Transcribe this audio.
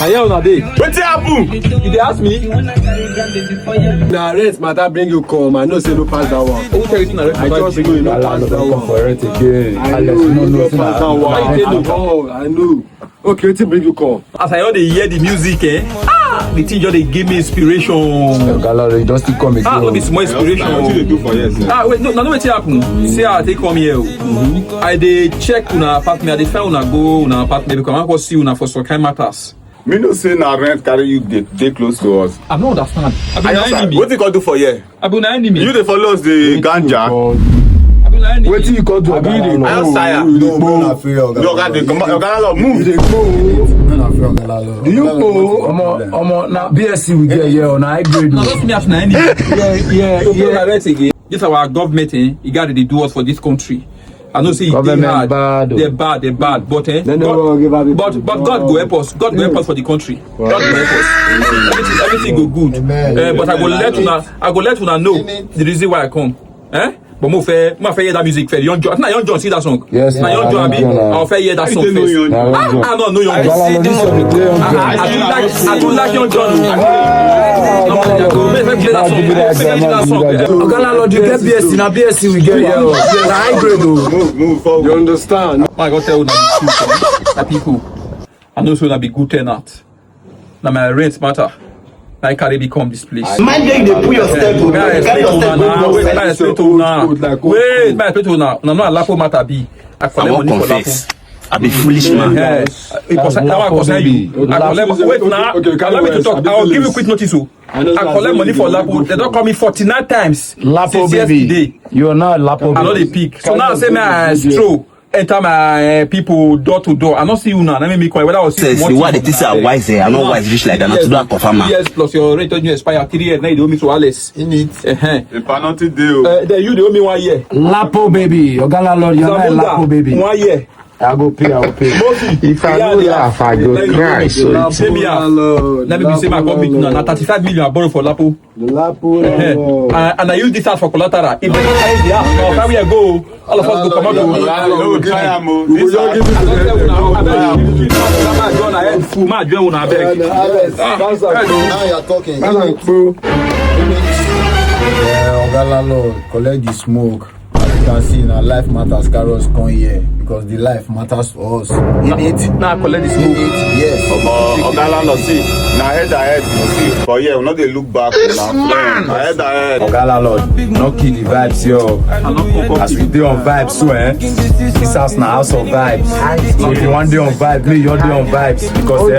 And here una dey. Wetin happen? You dey ask me? Na rent matter bring you come. I know say no pass that one. Who tell you say na rent I matter just bring know you? you no pass that one. For rent again. I know you no pass that one. Why you dey Oh, I know. Okay, wetin bring you come? As I just dey hear the music, the thing just dey give me inspiration. Gallo, you just still come again. No be small inspiration. Wetin you dey do for here, sir? Wait, no wetin happen. See how I take come here. I dey check una apartment. I dey find una go una apartment because I wan go see una for some kind matters. Me know say na rent carry you dey close to us. I no understand. I be I na answer. enemy. Wetin you come do for here? I be na enemy. You dey follow us dey ganja? I be na enemy. Wetin you call do? I am tired. No, oga dey come. Oga landlord move. Do you know? Omo, na BSc we get here on high grade. Na just me as na enemy. Yeah. Rent again. This our government, e got to do us for this country. I know say it dey hard. Bad. They're bad. But God go help us. God go help us for the country. God go help us. Everything go good. But I go let una know the reason why I come. But mo fẹ́ hear that music first. Young John, na Young John see that song. Yes. Na Young John abi. I fẹ́ hear that song first. I don't know Young John. I do like Young John. Gallo, you get BSc, na BSc we get here. Na high grade o. Move forward. You understand? I go tell una the truth, people. I know so na be good tenant. Na my rent matter. I carry become this place. Mind you, they put your step. Carry your step. Wait, my explain to una. Una no lapo matter be. I collect money for lapo. I be foolish man. Now I concern you. Wait now. Allow me to talk. I will give you quick notice. I collect money for lapo. They don't call me 49 times. Lapo since baby. Yesterday. You are not Lapo. I know they pick. So now I say my stroll. Enter my people door to door. I not see you now. Let me call whether I was Say what they think are wise there. I'm not wise rich like that. Not to do a confirm. Yes, plus your rate on you expire 3 years. Now you owe me to Alice. In it. The penalty deal. Then you owe me 1 year. Lapo baby. Gallo, you are not Lapo baby. 1 year. I go pay. If I no laugh, I go cry. Let me say my company now. 35 million I borrow for Lapo. And I use this house for collateral. If they don't pay the house, now 5 years ago, all of us go come out. No try am o. This Now you're talking. Gallo, collect the smoke. As you can see, now life matters. Carrots come here because the life matters to us. In it, Now collect this smoke. yes. Oga landlord see. Na head ahead you see. For here we no dey look back now. Na head ahead. Gallo, no kill the vibes, yo. As we dey on vibes, so this house na house of vibes. So if you want dey on vibes, me, you're dey on vibes because